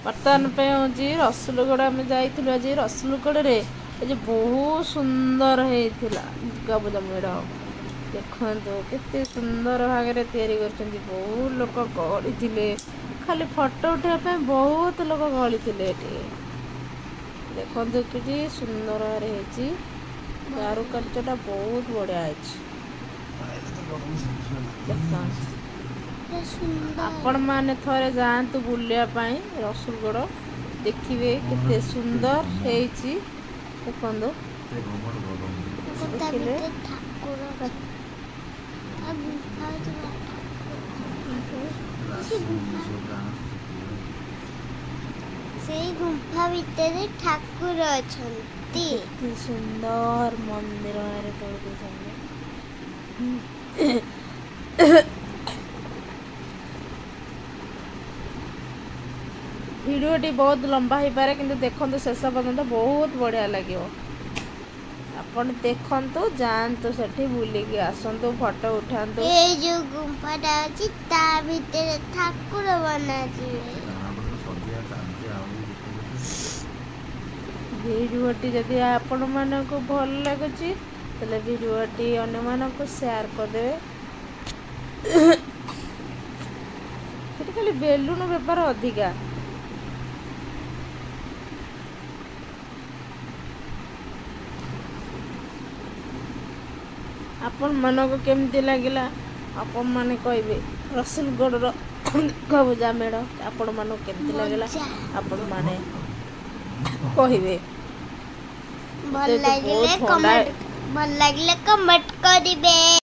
बर्तमान पे हूँ रसुलगड़ आम जाइलु आज रसुलगड़ रे बहुत सुंदर होता दुर्गापूजा मेढ़ देखु केते सुंदर भाग में बहुत लोग गहली थे खाली फोटो उठाई बहुत लोग गहली थे देखु कि सुंदर भाई कारुकार्यटा बहुत बढ़िया आपण मैंने थोड़े जातु बुलायापाई रसुलगड़ देखिए केते सुंदर देखु गुंफा भितर ठाकुर अछंती सुंदर मंदिर भिडियोटी बहुत लंबा हो पारे किंतु देखो शेष पर्यंत बहुत बढ़िया लगे आपण देखु जातु सेठी बुलिकी आसतु फोटो उठातु ये जो गुंफाटा अछि ता भितर ठाकुर बना भिडियोटी जदि आपण मानक भल लगुच तले भिडियोटी अन्य मानक शेयर करदे खाली बेलून बेपार अधिका आपण मानक केमती लगिला आपण माने कहबे रसुलगड़ दुर्गापूजा मेढ़ आपण मानक केमती लगिला आपण माने कहबे भल लागिले कमेंट करिबे।